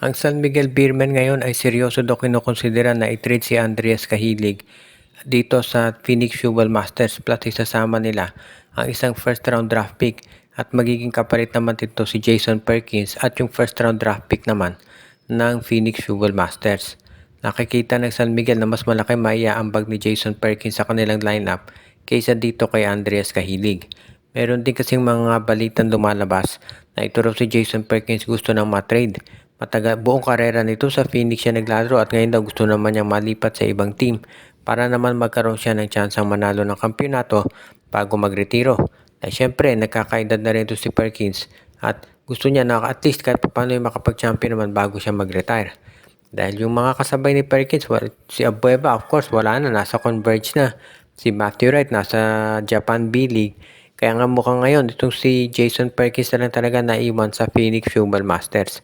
Ang San Miguel Beermen ngayon ay seryoso daw kinokonsidera na i-trade si Andreas Cahilig dito sa Phoenix Fuel Masters plus isasama nila ang isang first round draft pick at magiging kapalit naman dito si Jason Perkins at yung first round draft pick naman ng Phoenix Fuel Masters. Nakikita ng San Miguel na mas malaki maiaambag ni Jason Perkins sa kanilang lineup kaysa dito kay Andreas Cahilig. Meron din kasing mga balitang lumalabas na ito raw si Jason Perkins gusto nang matrade. Matagal buong karera nito sa Phoenix siya naglalaro at ngayon daw gusto naman niyang malipat sa ibang team para naman magkaroon siya ng tsansang manalo ng kampyonato bago magretiro. Dahil syempre nagkakaedad na rin ito si Perkins at gusto niya na at least kahit paano yung makapag-champion naman bago siya mag-retire. Dahil yung mga kasabay ni Perkins, si Abueva of course wala na, nasa Converge na. Si Matthew Wright nasa Japan B-League. Kaya nga mukhang ngayon itong si Jason Perkins na lang talaga naiwan sa Phoenix Fuel Masters.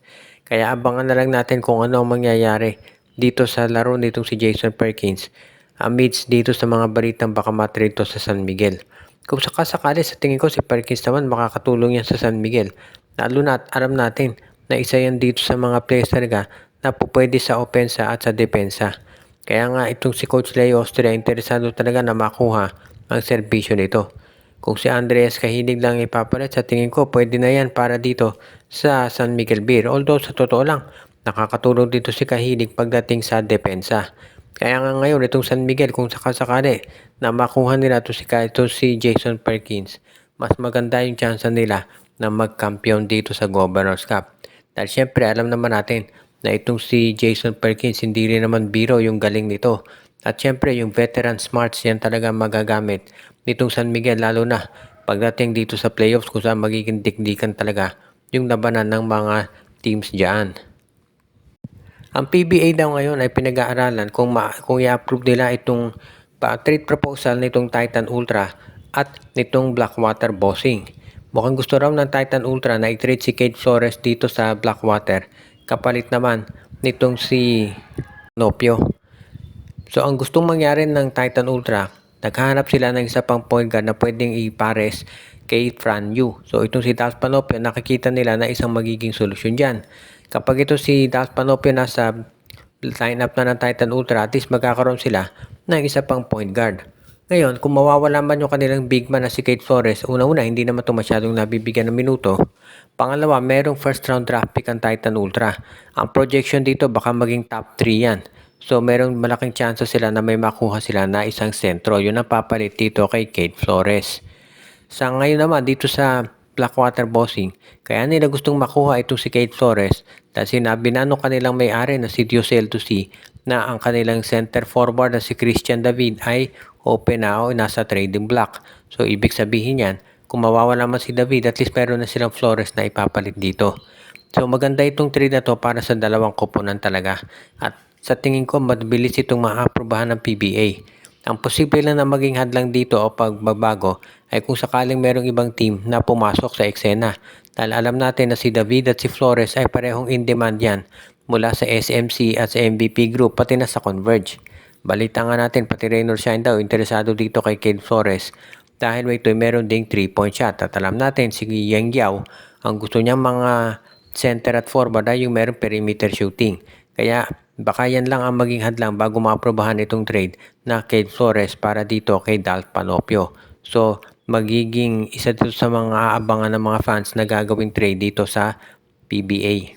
Kaya abangan na lang natin kung ano ang mangyayari dito sa laro nitong si Jason Perkins amidst dito sa mga balitang baka matrade to sa San Miguel. Kung sakasakali sa tingin ko si Perkins naman makakatulong yan sa San Miguel. Lalo na at alam natin na isa yan dito sa mga players talaga na pupwede sa opensa at sa depensa. Kaya nga itong si Coach Leo Austria interesado talaga na makuha ang serbisyo nito. Kung si Andreas Cahilig lang ipapalit, sa tingin ko pwede na yan para dito sa San Miguel Beer. Although sa totoo lang, nakakatulong dito si Cahilig pagdating sa depensa. Kaya nga ngayon itong San Miguel kung sakasakali na makuha nila ito si Jason Perkins, mas maganda yung chance nila na mag-champion dito sa Governor's Cup. Dahil syempre alam naman natin na itong si Jason Perkins hindi rin naman biro yung galing nito. At syempre yung veteran smarts yan talaga magagamit nitong San Miguel lalo na pagdating dito sa playoffs kung saan magiging dikdikan talaga yung labanan ng mga teams dyan. Ang PBA daw ngayon ay pinag-aaralan kung i-approve nila itong trade proposal nitong Titan Ultra at nitong Blackwater Bossing. Mukhang gusto raw ng Titan Ultra na i-trade si Cade Flores dito sa Blackwater kapalit naman nitong si Nopio. So ang gustong mangyari ng Titan Ultra, naghahanap sila ng isa pang point guard na pwedeng ipares kay Fran Yu. So itong si Dallas Panopio, nakikita nila na isang magiging solusyon dyan. Kapag ito si Dallas Panopio nasa lineup na ng Titan Ultra, at least magkakaroon sila ng isa pang point guard. Ngayon, kung mawawala man yung kanilang big man na si Cade Flores, una-una hindi naman ito masyadong nabibigyan ng minuto. Pangalawa, merong first round draft pick ang Titan Ultra. Ang projection dito baka maging top 3 yan. So, merong malaking chance sila na may makuha sila na isang sentro. Yun ang papalit dito kay Cade Flores. Sa ngayon naman, dito sa Blackwater Bossing, kaya nila gustong makuha itong si Cade Flores dahil sinabi na kanilang may-ari na si Dioselto C na ang kanilang center forward na si Christian David ay open na o nasa trading block. So, ibig sabihin yan, kung mawawala man si David, at least meron na silang Flores na ipapalit dito. So, maganda itong trade na to para sa dalawang koponan talaga. At sa tingin ko, mabilis itong maaprobahan ng PBA. Ang posible lang na maging hadlang dito o pagbabago ay kung sakaling merong ibang team na pumasok sa eksena. Dahil alam natin na si David at si Flores ay parehong in demand yan mula sa SMC at sa MVP Group pati na sa Converge. Balita nga natin pati Raynor Shine daw interesado dito kay Cade Flores dahil ito meron ding 3-point shot. At alam natin si Yang Yao ang gusto niyang mga center at forward ay yung meron perimeter shooting. Kaya baka yan lang ang maging hadlang bago maaprobahan itong trade na Cade Flores para dito kay Dallas Panopio. So, magiging isa dito sa mga aabangan ng mga fans na gagawing trade dito sa PBA.